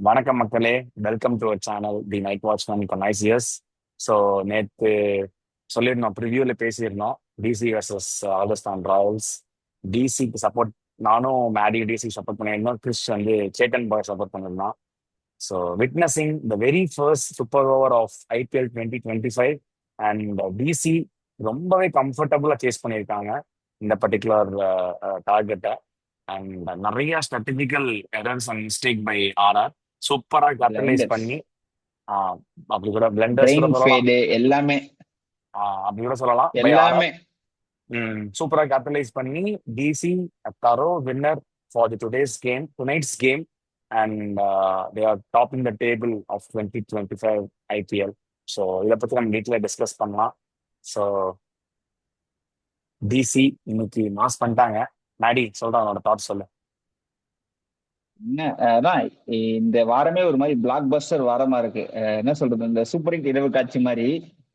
வணக்கம் மக்களே. Welcome to our channel the Night Watchman இப்போ நைஸ் இயர்ஸ். ஸோ நேற்று சொல்லியிருந்தோம், ப்ரிவியூல பேசியிருந்தோம், டிசி வர்சஸ் ராஜஸ்தான் ராயல்ஸ். டிசிக்கு சப்போர்ட், நானும் மேடி டிசி சப்போர்ட் பண்ணியிருந்தோம். கிறிஸ் வந்து சேட்டன் பாய் சப்போர்ட் பண்ணியிருந்தோம். So witnessing the very first super over of IPL 2025 and DC ரொம்பவே கம்ஃபர்டபுளாக சேஸ் பண்ணியிருக்காங்க இந்த பர்டிகுலர் டார்கெட்டை. அண்ட் நிறைய strategical errors and mistake by RR சூப்பரா கேபிட்டலைஸ் பிளைண்டர்ஸ், பண்ணி ஆஹ் அப்படி கூட பிளண்டர்ஸ் கூட பிரெயின் சொல்லலாம். ஃபேடு எல்லாமே அப்படி கூட சொல்லலாம் பை ஆர்ஆர். எல்லாமே சூப்பரா கேபிட்டலைஸ் பண்ணி DC through winner for the tonight's game. And they are topping the table of 2025 IPL. So இதை பத்தி நம்ம டீட்டெயிலாக டிஸ்கஸ் பண்ணலாம். ஸோ டிசி இன்னைக்கு மாஸ் பண்ணிட்டாங்க. நாடி சொல்றேன், அவனோட தாட் சொல்லு. என்ன அதான் இந்த வாரமே ஒரு மாதிரி பிளாக் பஸ்டர் வாரமா இருக்கு. என்ன சொல்றது, இந்த சூப்பர் ஹிட் இரவு காட்சி மாதிரி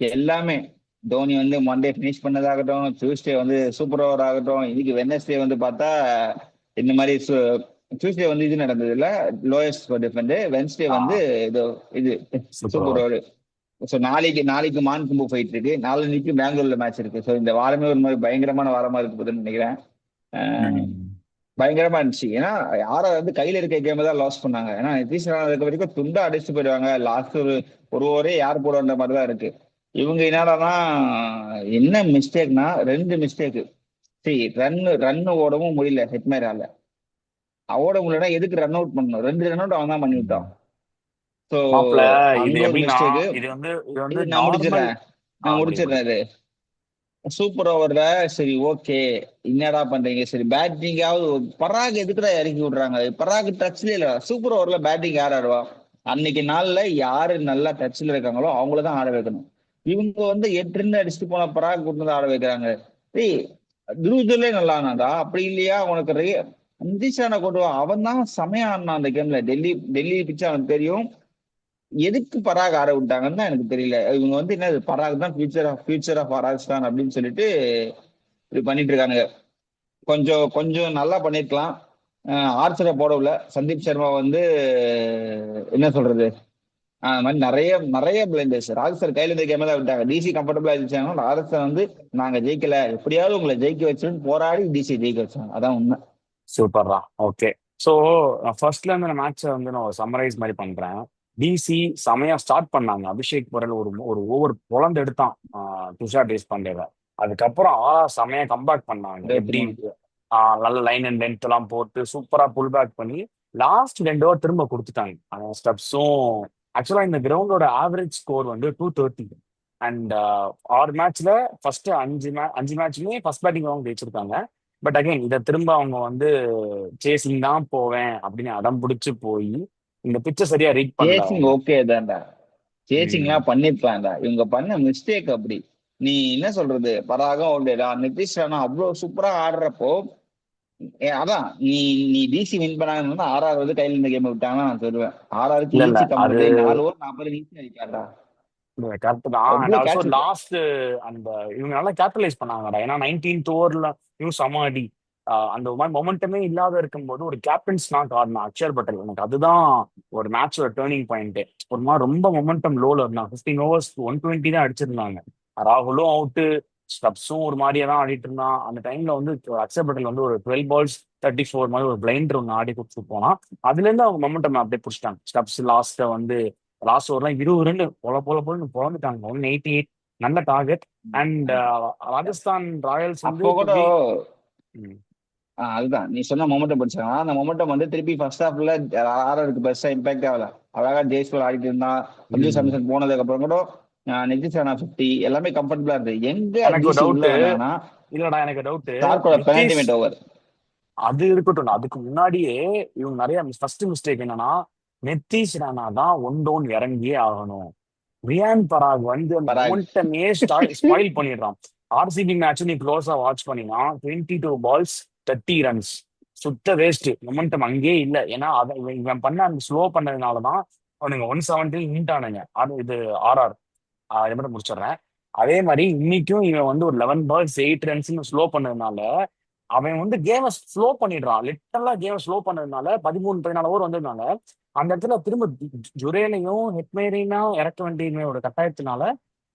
எல்லாமே. தோனி வந்து மண்டே ஃபினிஷ் பண்ணதாகட்டும், டியூஸ்டே வந்து சூப்பர் ஓவர் ஆகட்டும், இன்னைக்கு வெனஸ்டே வந்து பார்த்தா இந்த மாதிரி டியூஸ்டே வந்து இது நடந்தது இல்ல, லோயஸ்ட் டிஃபெண்ட். வென்ஸ்டே வந்து இது சூப்பர் சூப்பர் ஓவர். ஸோ நாளைக்கு மான் கும்பு ஃபைட் இருக்கு, நாளைக்கு பெங்களூர்ல மேட்ச் இருக்கு. ஸோ இந்த வாரமே ஒரு மாதிரி பயங்கரமான வாரமா இருக்கு போதுன்னு நினைக்கிறேன். பயங்கரமா இருந்துச்சு. ஏன்னா யாரும் வந்து கையில இருக்க கேம் தான் லாஸ் பண்ணாங்க. ஏன்னா நிதிஷ் ராணா இருக்க வரைக்கும் துண்டா அடிச்சுட்டு போயிடுவாங்க. லாஸ்ட் ஒரு ஓவரே யார் போடுற மாதிரி தான் இருக்கு. இவங்க என்னடானா என்ன மிஸ்டேக்னா, ரெண்டு மிஸ்டேக். சரி, ரன் ஓடவும் முடியல ஹெட்மேரால. ஓட முடியலன்னா எதுக்கு ரன் அவுட் பண்ணணும்? 2 ரன் அவுட் அவன் தான் பண்ணி விட்டான். ஸோ மாப்ள இது அங்க ஒரு எப்படின்னா, மிஸ்டேக். இது வந்து நான் நார்மல். முடிச்சிடறேன் நான் முடிச்சிடுறேன். சூப்பர் ஓவர்ல சரி ஓகே, என்னடா பண்றீங்க? சரி பேட்டிங்காவது பராக் எதுக்குடா இறக்கி விடுறாங்க? பராக் டச்ல இல்ல. சூப்பர் ஓவர்ல பேட்டிங் யார் ஆடுவா? அன்னைக்கு நாள்ல யாரு நல்லா டச்ல இருக்காங்களோ அவங்களதான் ஆட வைக்கணும். இவங்க வந்து 8 ரன் அடிச்சுட்டு போன பராக் கொண்டு வந்து ஆட வைக்கிறாங்க. ஏய், துருவதுலே நல்லா ஆனாடா. அப்படி இல்லையா உனக்கு நிதிஷான கொண்டு வா. அவன் தான் செமையா ஆடினான் அந்த கேம்ல. டெல்லி பிச்சு அவனுக்கு தெரியும். எதுக்கு பராக் ஆட விட்டாங்கன்னு தான் எனக்கு தெரியல. இவங்க வந்து என்ன, பராக் தான் ஃபியூச்சர் ஆஃப் ராஜஸ்தான் அப்படின்னு சொல்லிட்டு இப்படி பண்ணிட்டு இருக்கானுங்க. கொஞ்சம் கொஞ்சம் நல்லா பண்ணிருக்கலாம். ஆர்ச்சரை போடவில்ல. சந்தீப் சர்மா வந்து என்ன சொல்றது, அந்த மாதிரி நிறைய நிறைய பிளைண்டர்ஸ். ராஜஸ்தான் கையில இருந்த கேம தான் விட்டாங்க. டிசி கம்ஃபர்டபுளா இருந்துச்சாங்க. ராஜஸ்தான் வந்து நாங்க ஜெயிக்கல, எப்படியாவது உங்களை ஜெயிக்க வச்சுன்னு போராடி டிசி ஜெயிக்க வச்சாங்க. அதான் உண்மை. சூப்பர்ரா. ஓகே. ஸோ ஃபர்ஸ்ட்ல இருந்து அந்த மேட்சை வந்து நான் சம்மரைஸ் மாதிரி பண்றேன். டிசி செமையா ஸ்டார்ட் பண்ணாங்க. அபிஷேக் பரல் ஒரு ஒரு ஓவர் பொழந்து எடுத்தான் துஷார் டேஸ் பாண்டேவை. அதுக்கப்புறம் செமையா கம்பேக் பண்ணாங்க. எப்படி 23. நல்ல லைன் அண்ட் லென்த் எல்லாம் போட்டு சூப்பரா புல் பேக் பண்ணி லாஸ்ட் 2 ஓவர் திரும்ப கொடுத்துட்டாங்க ஸ்டெப்ஸும். ஆக்சுவலா இந்த கிரவுண்டோட ஆவரேஜ் ஸ்கோர் வந்து 230. அண்ட் 6 மேட்ச்ல ஃபர்ஸ்ட் 5 மேட்சுமே ஃபர்ஸ்ட் பேட்டிங் அவங்க ஜெயிச்சிருக்காங்க. பட் அகைன் இதை திரும்ப அவங்க வந்து சேசிங் தான் போவேன் அப்படின்னு அடம் பிடிச்சு போய் இந்த பிச்சை சரியா ரீட் பண்ணல சேசிங் அவங்க. ஓகே தான்டா, ம். சேசிங்லாம் பண்ணிருக்கலாம்டா. இவங்க பண்ண மிஸ்டேக் அப்படி. நீ என்ன சொல்றது, பராகம் ஓடா, நிதிஷ் ராணா அவ்வளவு சூப்பரா ஆடுறப்போ அதான் நீ நீ டிசி வின் பண்ணாங்கன்னா ஆர்ஆர் வந்து கையில இருந்த கேம் விட்டாங்கன்னா நான் சொல்லுவேன். ஆர்ஆருக்கு இல்ல இல்ல ஈஸி அது கம்ப்ளீட் 4 ஓவர் 40 ஈஸி அடிக்காடா. கரெக்ட் தான். அண்ட் எவ்வளவு ஆல்சோ கேட்ச் இருக்கு. லாஸ்ட் அந்த இவங்க நல்லா கேபிட்டலைஸ் பண்ணாங்கடா. ஏன்னா 19th ஓவர்ல இவங்க சம அடி. அந்த மாதிரி மொமெண்டமே இல்லாத இருக்கும்போது ஒரு கேப்டன்ஸ் நாக் ஆடினா அக்ஷர் பட்டேல். எனக்கு அதுதான் ஒரு மேட்சோட டேர்னிங் பாயிண்ட். ஒரு மாதிரி ரொம்ப மொமெண்டம் லோல இருந்தாங்க. 15 overs 120 தான் அடிச்சிருந்தாங்க. ராகுலும் அவுட்டு, ஸ்டப்ஸும் ஒரு மாதிரியே தான் ஆடிட்டு இருந்தான். அந்த டைம்ல வந்து அக்ஷர் பட்டேல் வந்து ஒரு 12 balls 34 மாதிரி ஒரு பிளைண்டர் ஒன்று ஆடி கொடுத்துட்டு போனான். அதுல இருந்து அவங்க மொமெண்டம் அப்படியே பிடிச்சிட்டாங்க. ஸ்டப்ஸ் லாஸ்ட் ஓவர்லாம் 20 ரன் போல பொழந்துட்டாங்க. 188 நல்ல டார்கெட். அண்ட் ராஜஸ்தான் ராயல்ஸ் வந்து அப்போ டு கூட பி. ம். அதுதான் நீ சொன்ன மொமெண்டம் படிச்சாங்க. அந்த மொமெண்டம் வந்து திருப்பி ஃபர்ஸ்ட் ஹாஃப்ல ஆர்ஆருக்கு பெருசா இம்பாக்ட் ஆகல. அழகா ஜெய்ஸ்வால் ஆடிட்டு இருந்தான். சஞ்சு ம். சாம்சன் போனதுக்கு அப்புறம் கூட நிதிஷ் ராணா 50 எல்லாமே கம்ஃபர்டபுளா இருந்தது. எங்க எனக்கு ஒரு டிசி உள்ள டவுட்டு. வந்தாங்கன்னா இல்லடா, எனக்கு டவுட்டு. ஸ்டார்க்கோட நிதிஷ் பெனால்டிமெண்ட் ஓவர். அது இருக்கட்டும். அதுக்கு முன்னாடியே இவங்க நிறைய ஃபர்ஸ்ட் மிஸ்டேக் என்னன்னா, நிதிஷ் ராணா தான் ஒன் டவுன் இறங்கியே ஆகணும். ரியான் பராக் வந்து அந்த பராக் மொமெண்டமே ஸ்பாயில் பண்ணிடுறான். ஆர்சிபி மேட்ச் நீ க்ளோஸா வாட்ச் பண்ணினா 22 balls 30 runs சுத்த வேஸ்ட். மொமெண்டம் அங்கேயே இல்லை. ஏன்னா அதை இவன் பண்ண அந்த ஸ்லோ பண்ணதுனாலதான் அவனுங்க 170 நின்ட்டானுங்க. அது இது ஆர்ஆர். இது மட்டும் முடிச்சிடுறேன். அதே மாதிரி இன்னைக்கும் இவன் வந்து ஒரு 11 balls 8 runs ஸ்லோ பண்ணதுனால அவன் வந்து கேமை ஸ்லோ பண்ணிடுறான். லிட்டரலா கேமை ஸ்லோ பண்ணதுனால 13 14 ஓவர் வந்ததுனால அந்த இடத்துல திரும்ப ஜுரேலையும் ஹெட்மேரையும் இறக்க வேண்டிய ஒரு கட்டாயத்தினால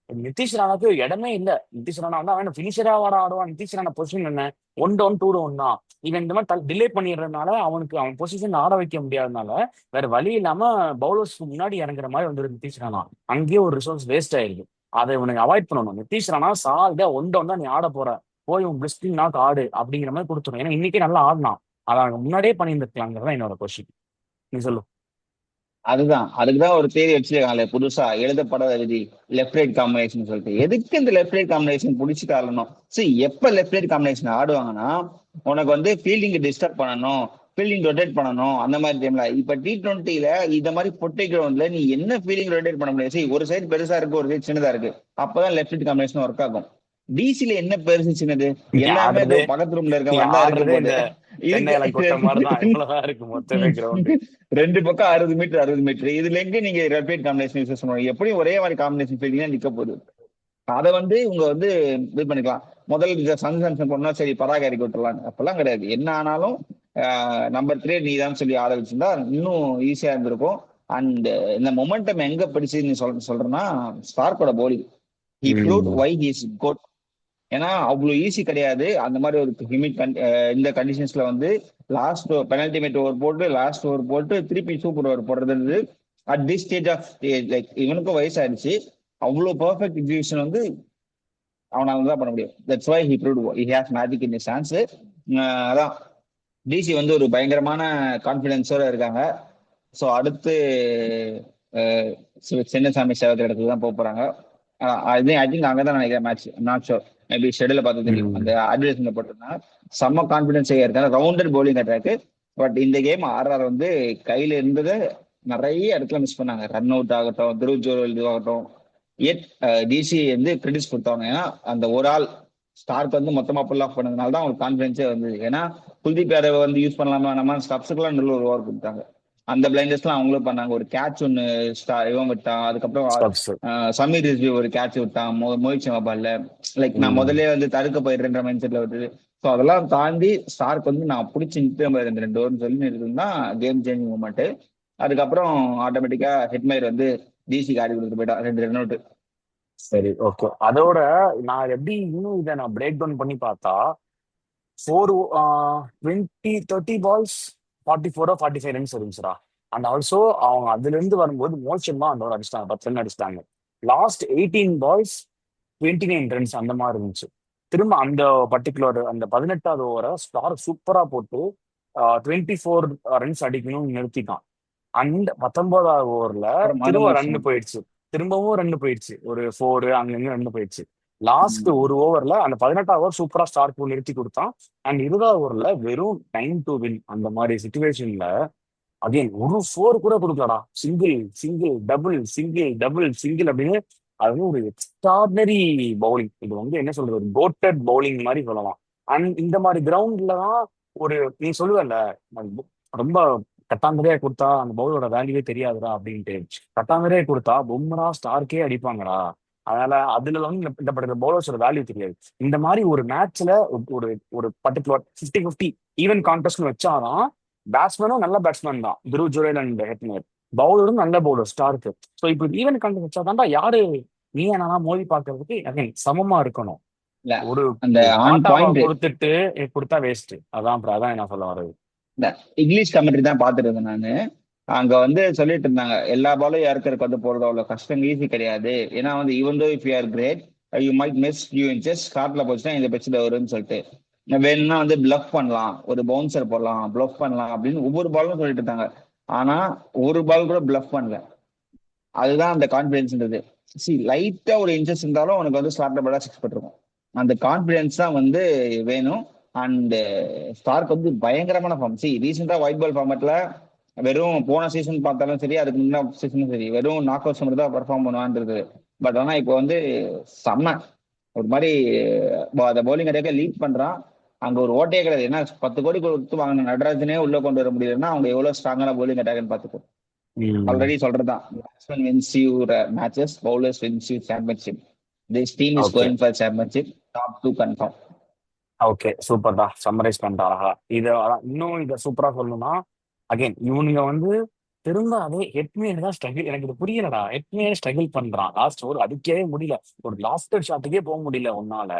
நிதிஷ் ராணாக்கு இடமே இல்ல. நிதிஷ் ராணா வந்து அவன் பினிஷரா வர ஆடுவான். நிதிஷ் ராணா பொசிஷன் என்ன, 1 down 2 down தான். இவன் இந்த மாதிரி டிலே பண்ணிடுறதுனால அவனுக்கு அவன் பொசிஷன் ஆட வைக்க முடியாதனால வேற வழி இல்லாம பவுலர்ஸ்க்கு முன்னாடி இறங்குற மாதிரி வந்துருக்கு நிதிஷ் ராணா. அங்கேயே ஒரு ரிசோர்ஸ் வேஸ்ட் ஆயிருக்கு. அதை இவனுக்கு அவாய்ட் பண்ணணும். நிதிஷ் ராணா சாலிடா 1 down தான் நீ ஆட போற, போய் உன் பிளிஸ்டிங் நாக்கு ஆடு அப்படிங்கிற மாதிரி கொடுத்துரும். ஏன்னா இன்னைக்கே நல்லா ஆடினான். அதை அவங்க முன்னாடியே பண்ணியிருந்துருக்கலாங்கிறதா என்னோட கொஸ்டின். நீ சொல்லு. அதுக்குதான் ஒரு தேதி வச்சிருக்காங்களே புதுசா எழுதப்படாத விதி, லெஃப்ட் ரைட் காம்பினேஷன் சொல்லிட்டு. எதுக்கு இந்த லெஃப்ட் ரைட் காம்பினேஷன் பிடிச்சி காரணம்? சரி, எப்ப லெஃப்ட் ரைட் காம்பினேஷன் ஆடுவாங்கன்னா உனக்கு வந்து ஃபீல்டிங் டிஸ்டர்ப் பண்ணணும், ஃபீல்டிங் ரொட்டேட் பண்ணணும், அந்த மாதிரி டைம்ல. இப்ப T20ல இந்த மாதிரி பொட்டை கிரவுண்ட்ல நீ என்ன ஃபீல்டிங் ரொட்டேட் பண்ண முடியாது. சரி, ஒரு சைடு பெருசா இருக்கு, ஒரு சைடு சின்னதா இருக்கு, அப்பதான் லெஃப்ட் ரைட் காம்பினேஷன் ஒர்க் ஆகும். டிசில என்ன பெருசு சின்னது? நீ எல்லாமே ஆடுறதே பக்கத்து ரூம்ல நீ இருக்க வந்தா இருக்க ஆடுறதே போகுது. இந்த இதுக்கு தென்னை கொட்டை மாதிரிதான், இவ்வளவுதான் இருக்கு மொத்தமே கிரவுண்டு. ரெண்டு பக்கம் 60 மீட்டர் 60 மீட்டர், இதுல எங்க நீங்க ரெப்பேட் காம்பினேஷன் யூஸ் பண்ணுவாங்க? எப்படியும் ஒரே மாதிரி காம்பினேஷன் ஃபீல்டிங் நிக்க போகுது. அதை வந்து இவங்க வந்து இது பண்ணிக்கலாம். முதல்ல சன்சன்ஷன் பண்ணா சரி பராகரிக்க விட்டுலாம், அப்பெல்லாம் கிடையாது. என்ன ஆனாலும் நம்பர் 3 நீ தான் சொல்லி ஆட வச்சிருந்தா இன்னும் ஈஸியா இருந்திருக்கும். அண்ட் இந்த மொமெண்டம் எங்க படிச்சுன்னு சொல்றேன்னா ஸ்டார்க்கோட போலிங். He proved why he is good. ஏன்னா அவ்வளவு ஈஸி கிடையாது அந்த மாதிரி ஒரு இந்த கண்டிஷன்ஸ்ல வந்து லாஸ்ட் பெனல்டிமேட் ஓவர் போட்டு லாஸ்ட் ஓவர் போட்டு திருப்பி சூப்பர் ஓவர் போடுறது at this stage of like இவனுக்கும் வயசாயிடுச்சு. அவ்வளவு பெர்ஃபெக்ட் எக்ஸிகியூஷன் வந்து அவனால தான் பண்ண முடியும். That's why he proved he has magic in his hands. அதான் டிசி வந்து ஒரு பயங்கரமான கான்ஃபிடென்ஸோட இருக்காங்க. ஸோ அடுத்து சின்னசாமி சேவகர் இடத்துக்கு தான் போக போறாங்க. ஐ திங்க் அங்கதான் நினைக்கிறேன் மேட்ச். நாட் ஷோர், மேபி ஷெடியூல பார்த்து தெரியும். அந்த அட்வர்டைஸ்மெண்ட் போட்டிருந்தாங்க. செம்ம கான்பிடன்ஸ் இருக்காங்க, ரவுண்டட் பவுலிங் அட்டாக். பட் இந்த கேம் ஆர்ஆர் வந்து கையில இருந்தது நிறைய இடத்துல மிஸ் பண்ணாங்க. ரன் அவுட் ஆகட்டும், துருவ் ஜோரல் இதுவாகட்டும். எட் டிசி வந்து கிரெடிட்ஸ் கொடுத்தாங்க. ஏன்னா அந்த ஒரு ஆள் ஸ்டார்க் வந்து மொத்தமா புல் ஆஃப் பண்ணதுனால தான் அவங்களுக்கு கான்பிடன்ஸே வந்தது. ஏன்னா குல்தீப் யாதவ் வந்து யூஸ் பண்ணலாமா நம்ம ஸ்டப்ஸுக்குலாம் நல்ல ஒரு ஓவர் கொடுத்தாங்க. அந்த பிளைண்டர்ஸ்லாம் அவங்களும் பண்ணாங்க. ஒரு கேட்ச் ஒன்னு இவன் விட்டான். அதுக்கப்புறம் சமீர் ரிஸ்வி ஒரு கேட்ச் விட்டான் மோஹித் சர்மா பால்ல. லைக் நான் முதல்ல வந்து தடுக்க போயிடுறேன்ற மைண்ட் செட்ல விட்டுது. ஸோ அதெல்லாம் தாண்டி ஸ்டார்க் வந்து நான் பிடிச்சி நிறுத்த இந்த 2 ஓவர்னு சொல்லி நிறுத்துதான் கேம் சேஞ்சிங் மூமெண்ட். அதுக்கப்புறம் ஆட்டோமேட்டிக்கா ஹெட்மயர் வந்து டிசிக்கு ஆடி கொடுத்துட்டு போயிட்டான் 2 ரன் அவுட். சரி, ஓகே. அதோட நான் எப்படி இன்னும் இதை நான் பிரேக் டவுன் பண்ணி பார்த்தா 30 balls 44 45 ரன்ஸ் இருந்துச்சுடா. அண்ட் ஆல்சோ அவங்க அதுல இருந்து வரும்போது மோசமா அந்த ஒரு அடிச்சிட்டாங்க, 10 ரன் அடிச்சிட்டாங்க. லாஸ்ட் 18 balls 29 ரன்ஸ் அந்த மாதிரி இருந்துச்சு. திரும்ப அந்த பர்டிகுலர் அந்த 18வது ஓவரை ஸ்டார் சூப்பரா போட்டு 24 ரன்ஸ் அடிக்கணும்னு நிறுத்திட்டான். அண்ட் 19வது ஓவர்ல திரும்ப ரன் போயிடுச்சு, திரும்பவும் ரன் போயிடுச்சு, ஒரு 4 அங்க ரன் போயிடுச்சு. லாஸ்ட் ஒரு ஓவர்ல அந்த 18வது ஓவர் சூப்பரா ஸ்டார்க் நிறுத்தி கொடுத்தான். அண்ட் 20வது ஓவர்ல வெறும் டைம் டு வின் அந்த மாதிரி சுச்சுவேஷன்ல அகைன் ஒரு 4 கூட கொடுக்கலடா. Single single double single double single அப்படின்னு அது வந்து ஒரு எக்ஸ்ட்ராடினரி பவுலிங். இது வந்து என்ன சொல்றது, ஒரு கோட்டட் பவுலிங் மாதிரி சொல்லலாம். அண்ட் இந்த மாதிரி கிரவுண்ட்ல தான் ஒரு நீ சொல்லுவல்ல ரொம்ப கட்டாந்தரையா கொடுத்தா அந்த பவுலோட வேல்யூவே தெரியாதுடா அப்படின்ட்டு. கட்டாந்தரையா கொடுத்தா பும்ரா ஸ்டார்க்கே அடிப்பாங்கடா. அதனால அதுல வந்து இந்த பவுலர்ஸோட வேல்யூ தெரியாது. இந்த மாதிரி ஒரு மேட்ச்ல ஒரு ஒரு பர்டிகுலர் 50-50 ஈவன் கான்டெஸ்ட்னு வச்சாதான் பேட்ஸ்மேனும் நல்ல பேட்ஸ்மேன் தான் துருவ் ஜுரேல் அண்ட் ஹெட்மயர், பவுலரும் நல்ல பவுலர் ஸ்டார்க்கு. ஸோ இப்போ ஈவன் கான்டெஸ்ட் வச்சாதான்டா யாரு நீ என்னன்னா மோதி பாக்குறதுக்கு அகைன் சமமா இருக்கணும். ஒரு அந்த கொடுத்துட்டு கொடுத்தா வேஸ்ட். அதான் என்ன சொல்ல வர்றது. இங்கிலீஷ் கமெண்ட்ரி தான் பாத்துட்டு இருந்தேன் நானு. அங்க வந்து சொல்லிட்டு இருந்தாங்க எல்லா பாலும் யாருக்கிறதுக்கு வந்து போறது அவ்வளவு கஷ்டம், ஈஸி கிடையாது. ஏன்னா வந்து even though if you are great you might miss few inches, கார்ட்ல போச்சுன்னா இந்த பிரச்சனை வரும்னு சொல்லிட்டு வேணும்னா வந்து பிளஃப் பண்ணலாம், ஒரு பவுன்சர் போடலாம், பிளஃப் பண்ணலாம் அப்படின்னு ஒவ்வொரு பாலும் சொல்லிட்டு இருந்தாங்க. ஆனா ஒரு பால் கூட பிளஃப் பண்ணல. அதுதான் அந்த கான்பிடன்ஸ்ன்றது. லைட்டா ஒரு இன்ட்ரெஸ்ட் இருந்தாலும் உனக்கு வந்து ஸ்டார்ட்ல படா 6 போட்டிருக்கும். அந்த கான்பிடன்ஸ் தான் வந்து வேணும். அண்ட் ஸ்டார்க் வந்து பயங்கரமான ஃபார்ம். ரீசெண்டா ஒயிட் பால் ஃபார்மேட்ல வெறும் போன சீசன் பார்த்தாலும் சரி, அதுக்கு முன்னாடி சீசனும் சரி, வெறும் நாக் அவுட் மட்டும் தான் பெர்ஃபார்ம் பண்ணுவான்றது. பட் ஆனா இப்போ வந்து செம்ம ஒரு மாதிரி அந்த பவுலிங் அட்டாக்க லீட் பண்றான். அங்க ஒரு ஓட்டையே கிடையாது. ஏன்னா 10 கோடி கொடுத்து வாங்கின நடராஜனே உள்ள கொண்டு வர முடியலன்னா அவங்க எவ்வளவு ஸ்ட்ராங்கான பவுலிங் அட்டாக்னு பார்த்துக்கோ. ஆல்ரெடி சொல்றதுதான், batsman wins you matches, bowlers wins you championship. This team is going for championship, top 2 confirm. Okay, super தான், சம்மரைஸ் பண்ணிட்டா அழகா. இதை இன்னும் இதை சூப்பரா சொல்லணும்னா அகைன் இவனுங்க வந்து திரும்ப அதே ஹெட்மேன் தான் ஸ்ட்ரகிள். எனக்கு இது புரியலடா. ஹெட்மேன் ஸ்ட்ரகிள் பண்றான் லாஸ்ட் ஓவர், அடிக்கவே முடியல. ஒரு லாஸ்ட் ஷாட்டுக்கே போக முடியல உன்னால.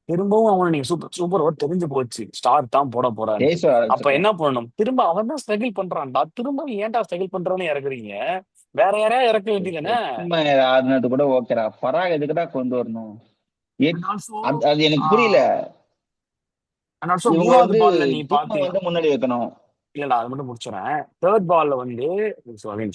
திரும்பவும் அவனை நீங்க சூப்பர் சூப்பர் ஓவர் தெரிஞ்சு போச்சு ஸ்டார் தான் போட போறான்ட்டு. ஜெய்ஸ்வால் அப்ப ஆரம்பிச்சிருக்கலாம். என்ன பண்ணணும்? திரும்ப அவன் தான் ஸ்ட்ரகிள் பண்றான்டா. திரும்ப நீ ஏன்டா ஸ்ட்ரகிள் பண்றவனே இறக்குறீங்க? வேற யாரையா இறக்க வேண்டியதானே? ஆடினது கூட ஓகேடா, பராக் எதுக்குடா கொண்டு வரணும்? அண்ட் ஆல்சோ அது எனக்கு புரியல. அண்ட் ஆல்சோ இவங்க மூணாவது வந்து பால்ல நீ டீமை பாத்தீங்க. வந்து முன்னாடி வைக்கணும். இல்ல நான் அது மட்டும் முடிச்சுறேன். தேர்ட் பால்ல வந்து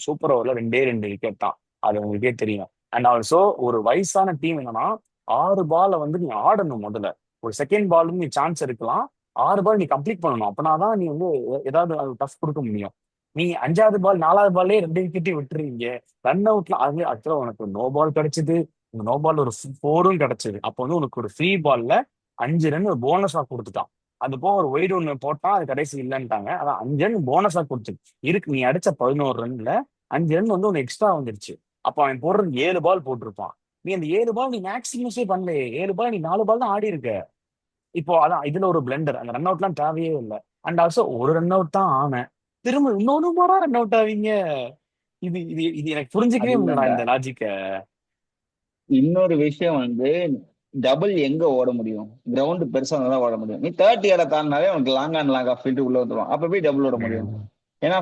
சூப்பர் ஓவர்ல 2 விக்கெட் தான். அது உங்களுக்கே தெரியும். அண்ட் ஆல்சோ ஒரு வயசான டீம் என்னன்னா, 6 பால்ல வந்து நீ ஆடணும் முதல்ல. ஒரு செகண்ட் பாலும் நீ சான்ஸ் இருக்கலாம். 6 பால் நீ கம்ப்ளீட் பண்ணணும். அப்பனாதான் நீ வந்து ஏதாவது டஃப் கொடுக்க முடியும். நீ 5வது பால் 4வது பால்லே 2 விக்கெட்டையும் விட்டுறீங்க. ரன் அவுட்ல அது ஆக்சுவலா உனக்கு நோ பால் கிடைச்சது. நோ பால் ஒரு 4ம் கிடைச்சது. அப்போ வந்து உனக்கு ஒரு ஃப்ரீ பால்ல 5 ரன் ஒரு போனஸா கொடுத்துட்டான். அது போக ஒரு ஒயிட் ஒண்ணு போட்டா அது கடைசி இல்லைன்ட்டாங்க. அதான் 5 ரன் போனஸா கொடுத்து இருக்கு. நீ அடிச்ச 11 ரன்ல 5 ரன் வந்து உனக்கு எக்ஸ்ட்ரா வந்துருச்சு. அப்ப அவன் போடுறது 7 பால் போட்டிருப்பான். நீ அந்த 7 பால் நீ மேக்ஸிமஸே பண்ணல. 7 பால் நீ 4 பால் தான் ஆடி இருக்க. இப்போ அதான் இதுல ஒரு பிளண்டர். அந்த ரன் அவுட்லாம் தேவையே இல்லை. அண்ட் ஆல்சோ ஒரு ரன் அவுட் தான் ஆனேன். திரும்ப இன்னொரு மாடா ரன் அவுட் ஆவீங்க. இது இது இது எனக்கு புரிஞ்சுக்கவே முடியலடா அதுதான்டா இந்த லாஜிக்க. இன்னொரு விஷயம் வந்து, டபுள் எங்க ஓட முடியும்? கிரவுண்ட் பெருசா இருந்தா தான் ஓட முடியும். நீ 30 தாண்டினாலே உனக்கு long and long off field உள்ள வந்துடும். அப்ப போய் டபுள் ஓட முடியும். ஏன்னா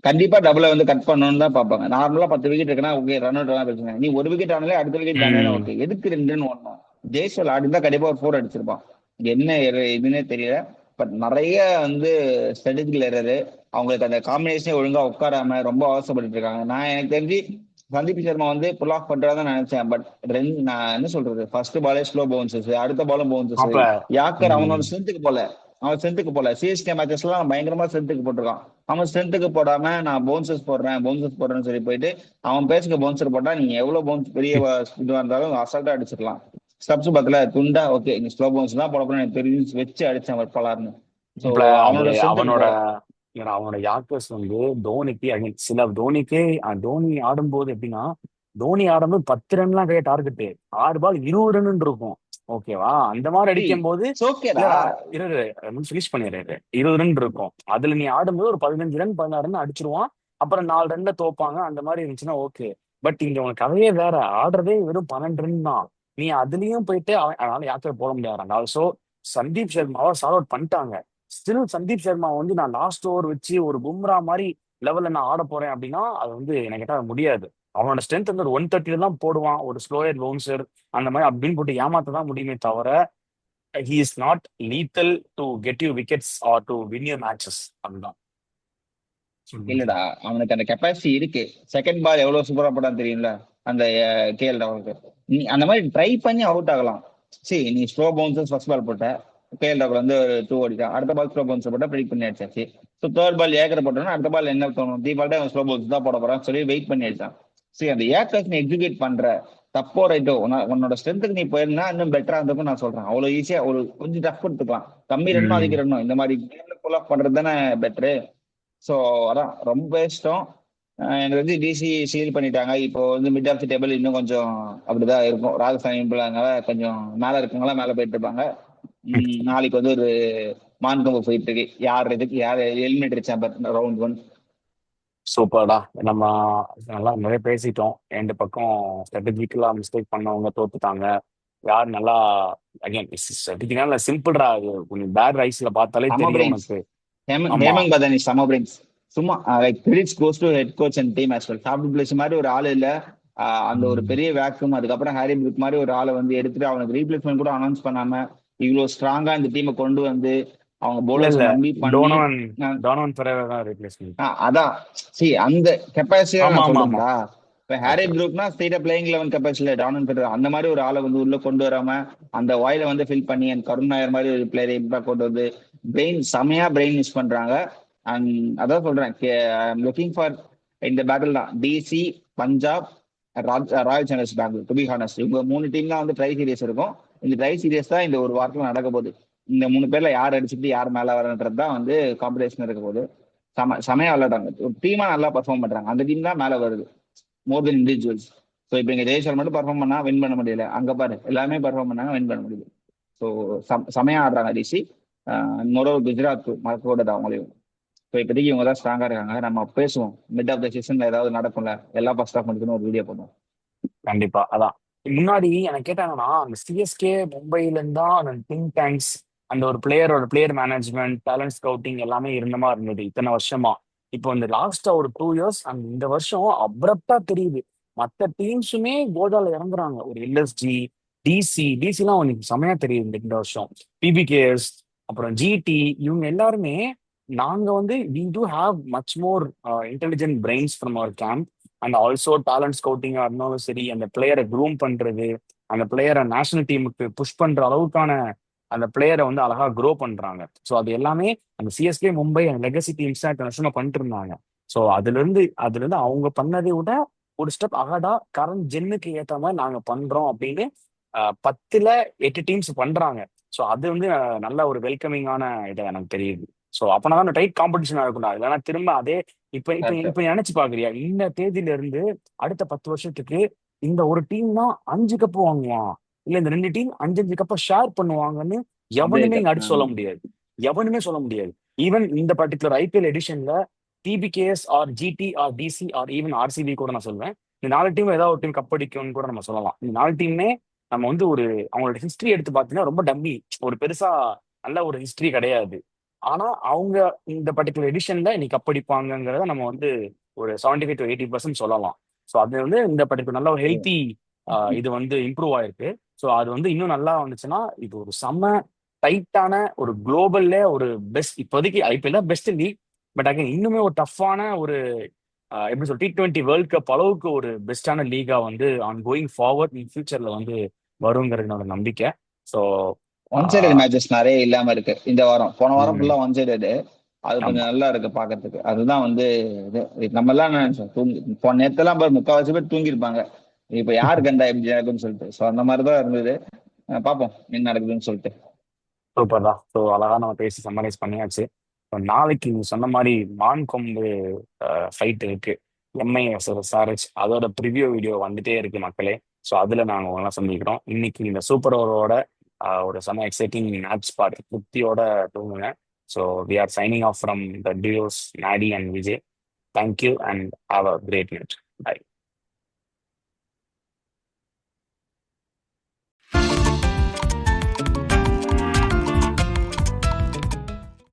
கண்டிப்பா டபுளை வந்து கட் பண்ணணும்னு தான் பார்ப்பாங்க. நார்மலா 10 விக்கெட் இருக்குன்னா ஓகே, ரன் அவுட் எல்லாம் பிரச்சனை. நீ ஒரு விக்கெட் ஆனாலே அடுத்த விக்கெட் தானே ம். ஓகே. எதுக்கு 2 ஓடணும்? ஜெய்ஸ்வால் ஆடி இருந்தா கண்டிப்பா ஒரு 4 அடிச்சிருப்பான். என்ன இதுன்னே தெரியல. பட் நிறைய வந்து ஸ்ட்ராட்டஜிக்கல் எரரு. அவங்களுக்கு அந்த காம்பினேஷனே ஒழுங்கா உட்காராம ரொம்ப அவசரப்பட்டு இருக்காங்க. நான் எனக்கு தெரிஞ்சு சந்தீப் சர்மா வந்து புல் ஆஃப் பண்றதா நினைச்சேன். பட் நான் என்ன சொல்றது, ஃபர்ஸ்ட் பாலே ஸ்லோ பவுன்சஸ், அடுத்த பாலும் பவுன்சஸ். அப்ப யாக்கர் அவனோட ம். ஸ்ட்ரென்த்துக்கு போல. அவன் ஸ்ட்ரென்த்துக்கு போல. சிஎஸ்கே மேட்சஸ்லாம் பயங்கரமா ஸ்ட்ரென்த்துக்கு போட்டிருக்கான். அவன் ஸ்ட்ரென்த்துக்கு போடாம நான் பவுன்சஸ் போடுறேன்னு சொல்லி போயிட்டு அவன் பேசுக்கு பவுன்சர் போட்டா நீங்க எவ்வளவு பவுன்ஸ் பெரிய இதுவா இருந்தாலும் அசால்ட்டா அடிச்சிடலாம். ஸ்டப்ஸ் பக்கத்துல துண்டா ஓகே நீ ஸ்லோ பவுன்ஸ் தான் போட போறேன் எனக்கு தெரிஞ்சு வச்சு அடிச்சேன் அவர் பலார்னு. ஸோ இப்ப அது அவனோட ஸ்ட்ரென்த்துக்கு அவனோட போல. ஏன்னா அவனோட யாக்கர்ஸ் வந்து தோனிக்கு again சில தோனிக்கே தோனி ஆடும்போது எப்படின்னா, தோனி ஆடும்போது 10 ரன்லாம் கிடையாது டார்கெட்டு. 6 பால் 20 ரன் இருக்கும். ஓகேவா? அந்த மாதிரி அடிக்கும் போது ஓகேடா. இல்லடா, இரு ஃபினிஷ் பண்ணிடுறாரு. 20 ரன் இருக்கும். அதுல நீ ஆடும்போது ஒரு 15 ரன் 16 ரன் அடிச்சிருவான். அப்புறம் 4 ரன்ல தோப்பாங்க. அந்த மாதிரி இருந்துச்சுன்னா ஓகே. பட் இங்க உனக்கு கதையே வேற. ஆடுறதே வெறும் 12 ரன் தான். நீ அதுலயும் போயிட்டு அவன் அதனால யாக்கர் போட முடியாது. ஆல்சோ சந்தீப் சர்மாவை சார்ட் அவுட் பண்ணிட்டாங்க. ஸ்டில் சந்தீப் சர்மா வந்து நான் லாஸ்ட் ஓவர் வச்சு ஒரு பும்ரா மாதிரி லெவல்ல நான் ஆட போறேன் அப்படின்னா அது வந்து எனக்கு கேட்டா முடியாது. அவனோட ஸ்ட்ரென்த் வந்து ஒரு 130 தான் போடுவான். ஒரு ஸ்லோயர் பவுன்சர் அந்த மாதிரி அப்படின்னு போட்டு ஏமாத்த தான் முடியுமே தவிர he is not lethal to get you wickets or to win your matches. அதுதான் இல்லடா, அவனுக்கு அந்த கெப்பாசிட்டி இருக்கு. செகண்ட் பால் எவ்வளவு சூப்பரா போட்டான்னு தெரியும்ல அந்த கேஎல் ராகுலுக்கு. நீ அந்த மாதிரி ட்ரை பண்ணி அவுட் ஆகலாம். சரி, நீ ஸ்லோ பவுன்சர்ஸ் ஃபர்ஸ்ட் பால் போட்ட, கேஎல் ராகுல் வந்து 2 அடிச்சான். அடுத்த பால் ஸ்லோ பவுன்சர் போட்டா ப்ரெடிக்ட் பண்ணி அடிச்சாச்சு. ஸோ தேர்ட் பால் ஏக்கர் போட்டோம்னா அடுத்த பால் என்ன தோணும்? தீபாவளி அவன் ஸ்லோ பவுன்ஸ் தான் போட போறான்னு சொல்லி வெயிட் பண்ணி அடிச்சான். சரி, அந்த ஏக்கர்ஸ் நீ எக்ஸிக்யூட் பண்ற தப்போ ரைட்டோ, உன்னோட ஸ்ட்ரென்த்துக்கு நீ போயிருந்தா இன்னும் பெட்டரா இருந்திருக்கும் நான் சொல்றேன். அவ்வளவு ஈஸியா ஒரு கொஞ்சம் டஃப் கொடுத்துக்கலாம். கம்மி ரன்னும் அதிக ரன்னும் இந்த மாதிரி கேம்ல புல் ஆஃப் பண்றது தானே பெட்டரு. ஸோ அதான் ரொம்ப இஷ்டம். எனக்கு வந்து டிசி சீல் பண்ணிட்டாங்க. இப்போ வந்து மிட் ஆஃப் தி டேபிள் இன்னும் கொஞ்சம் அப்படிதான் இருக்கும். ராஜஸ்தான் இப்படினால கொஞ்சம் மேல இருக்கவங்களா மேல போயிட்டு இருப்பாங்க. நாளைக்கு வந்து ஒரு மான்கம்பு போயிட்டு இருக்கு. யார் இதுக்கு யார் எலிமினேட்டர் சாம்பர் ரவுண்ட் 1. சூப்பர்டா. நம்ம நல்லா நிறைய பேசிட்டோம். ரெண்டு பக்கம் ஸ்ட்ராட்டஜிக்கலா மிஸ்டேக் பண்ணவங்க தோத்துட்டாங்க. யார் நல்லா அகைன் ஸ்ட்ராட்டஜிக்கா சிம்பிள்ரா. அது கொஞ்சம் பேட் ரைஸ்ல பார்த்தாலே சம தெரியும் பிரெயின்ஸ். உனக்கு. ஆமா. ஹேமங் பதானி சம பிரெயின்ஸ். சும்மா like credits goes to head coach and team as well. Top place மாதிரி ஒரு ஆள் இல்ல. அந்த ஒரு ம். பெரிய வேக்யூம். அதுக்கப்புறம் ஹாரி புரூக் மாதிரி ஒரு ஆளை வந்து எடுத்துட்டு அவனுக்கு ரீப்ளேஸ்மெண்ட் கூட அனௌன்ஸ் பண்ணாம இவ்வளவு ஸ்ட்ராங்கா இந்த டீமை கொண்டு வந்து அவங்க இல்ல போலர்ஸ் இல்ல நம்பி பண்ணி. டோனோவன் டோனோவன் பெரேரா தான் ரீப்ளேஸ்மெண்ட். அதான் அந்த கெப்பாசிட்டியா ஆமா நான் ஆமா ஆமா. சொல்றேன்டா. இப்ப ஹாரி ஓகே. ப்ரூக்னா ஸ்டேட்டா பிளேயிங் 11 கெப்பாசிட்டி டானன் பெட்டர் அந்த மாதிரி ஒரு ஆளை வந்து உள்ள கொண்டு வராம அந்த வாயில வந்து ஃபில் பண்ணி அண்ட் கருண் நாயர் மாதிரி ஒரு பிளேயரை இம்பாக்ட் கொண்டு வந்து செமையா பிரெயின் யூஸ் பண்றாங்க. அண்ட் அதான் சொல்றேன், லுக்கிங் ஃபார் இந்த பேட்டில் தான் DC, Punjab, Royal Challengers Bangalore. To be honest இவங்க 3 டீம் தான் வந்து ட்ரை சீரியஸ் இருக்கும். இந்த ட்ரை சீரியஸ் தான் இந்த ஒரு வாரத்துல நடக்க போகுது. இந்த 3 பேர்ல யார் அடிச்சுட்டு யார் மேல வரன்றது தான் வந்து காம்படிஷன் இருக்க போகுது. செமையா விளையாடுறாங்க. ஒரு டீமா நல்லா பர்ஃபார்ம் பண்றாங்க. அந்த டீம் தான் மேல வருது மோர் தென் இண்டிவிஜுவல்ஸ். ஸோ இப்போ இங்க ஜெய்சல் மட்டும் பர்ஃபார்ம் பண்ணா வின் பண்ண முடியல. அங்க பாரு எல்லாமே பர்ஃபார்ம் பண்ணாங்க, வின் பண்ண முடியுது. ஸோ செமையா ஆடுறாங்க டிசி. மொரோவர் குஜராத் மறக்க கூடாது அவங்களையும். ஸோ இப்போதைக்கு இவங்க தான் ஸ்ட்ராங்கா இருக்காங்க. நம்ம பேசுவோம் மிட் ஆஃப் த சீசன்ல ஏதாவது நடக்கும்ல, எல்லா ஃபர்ஸ்ட் ஆஃப் முடிக்கணும் ஒரு வீடியோ பண்ணுவோம். கண்டிப்பா. அதான். முன்னாடி எனக்கு கேட்டாங்கன்னா, அந்த சிஎஸ்கே மும்பைல இருந்தா அந்த திங்க் டேங்க்ஸ், அந்த ஒரு பிளேயர் மேனேஜ்மெண்ட், டேலண்ட் ஸ்கவுட்டிங் எல்லாமே இருந்த மாதிரி இருந்தது இத்தனை வருஷமா. இப்போ இந்த லாஸ்டா ஒரு 2 இயர்ஸ் அந்த இந்த வருஷம் அப்ரப்டா தெரியுது. மத்த டீம்ஸுமே கோதால இறங்குறாங்க. ஒரு எல்எஸ்ஜி, டிசிலாம் அவனுக்கு செமையா தெரியுது இந்த வருஷம். பிபிகேஎஸ், அப்புறம் ஜிடி, இவங்க எல்லாருமே நாங்க வந்து we do have much more intelligent brains from our camp. And also talent ஸ்கவுட்டிங்கா இருந்தாலும் சரி, அந்த பிளேயரை க்ரூம் பண்றது, அந்த பிளேயரை நேஷனல் டீமுக்கு புஷ் பண்ற அளவுக்கான அந்த பிளேயரை வந்து அழகா க்ரோ பண்றாங்க. ஸோ அது எல்லாமே அந்த சிஎஸ்கே மும்பை அந்த லெகசி டீம்ஸ் தான் இத்தனை வருஷமா பண்ணிட்டு இருந்தாங்க. ஸோ அதுல இருந்து அவங்க பண்ணதை விட ஒரு ஸ்டெப் அகடா கரண்ட் ஜென்னுக்கு ஏத்த மாதிரி நாங்க பண்றோம் அப்படின்னு 10ல் 8 டீம்ஸ் பண்றாங்க. ஸோ அது வந்து நல்ல ஒரு வெல்கமிங்கான இது எனக்கு தெரியுது. ஸோ அப்பனா அந்த டைட் காம்படிஷனா இருக்கணும். இல்லைன்னா திரும்ப அதே இப்ப இப்ப கரெக்ட். இப்ப நினைச்சு பாக்குறியா, இந்த தேதியில இருந்து அடுத்த 10 வருஷத்துக்கு இந்த ஒரு டீம் தான் 5 கப்பு வாங்குவான், இல்ல இந்த 2 டீம் 5 கப்பை ஷேர் பண்ணுவாங்கன்னு அப்படியே எவனுமே இருக்கு. இங்க அடிச்சு சொல்ல முடியாது. எவனுமே சொல்ல முடியாது. ஈவன் இந்த பர்டிகுலர் ஐபிஎல் எடிஷன்ல PBKS or GT or DC or even RCB கூட நான் சொல்வேன், இந்த 4 டீம் ஏதாவது ஒரு டீம் கப்படிக்கும்னு கூட நம்ம சொல்லலாம். இந்த 4 டீமே நம்ம வந்து ஒரு அவங்களோட ஹிஸ்டரி எடுத்து பார்த்தீங்கன்னா ரொம்ப டம்மி, ஒரு பெருசா நல்ல ஒரு ஹிஸ்டரி கிடையாது. ஆனா அவங்க இந்த பர்டிகுலர் எடிஷன்ல இன்னைக்கு கப்படிப்பாங்கிறத நம்ம வந்து ஒரு 75 to 80% சொல்லலாம். ஸோ அது வந்து இந்த பர்டிகுலர் நல்ல ஒரு ஹெல்த்தி இது வந்து இம்ப்ரூவ் ஆயிருக்கு. ஸோ அது வந்து இன்னும் நல்லா வந்துச்சுன்னா இது ஒரு செம்ம டைட்டான ஒரு குளோபல்ல ஒரு பெஸ்ட், இப்போதைக்கு IPL best league. But again இன்னுமே ஒரு டஃப்பான ஒரு எப்படி சொல் T20 வேர்ல்ட் கப் அளவுக்கு ஒரு பெஸ்டான லீகா வந்து ஆன் கோயிங் ஃபார்வர்ட் இன் ஃபியூச்சர்ல வந்து வருங்கிறது என்னோட நம்பிக்கை. ஸோ ஒன் சைடட் மேட்சஸ் நிறைய இல்லாம இருக்கு இந்த வாரம். போன வாரம் ம், ஃபுல்லா ஒன் சைடட். அது ஆமா. கொஞ்சம் நல்லா இருக்கு பாக்கிறதுக்கு. அதுதான் வந்து நம்ம எல்லாம் நினைச்சோம் போன நேரத்தெல்லாம் பாரு 3/4 பேர் தூங்கிருப்பாங்க. இப்ப யாரு கண்டா எப்படி நடக்கும்னு சொல்லிட்டு. ஸோ அந்த மாதிரிதான் இருந்தது. பார்ப்போம் என்ன நடக்குதுன்னு சொல்லிட்டு. சூப்பர் தான். ஸோ அழகா நம்ம பேசி சம்மரைஸ் பண்ணியாச்சு. So, நாளைக்கு நீ சொன்ன மாதிரி மான் கொம்பு ஃபைட் இருக்கு, எம்ஐ சாரஜ், அதோட ப்ரிவியூ வீடியோ வந்துட்டே இருக்கு மக்களே. ஸோ அதுல நாங்க உங்களாம் சந்திக்கிறோம். இன்னைக்கு இந்த சூப்பர் ஓவரோட ஒரு செம எக்ஸைட்டிங் மேட்ச் பார்த்து திருப்தியோட தூங்குங்க. So we are signing off from the duos Nadi and Vijay. Thank you and have a great night. By.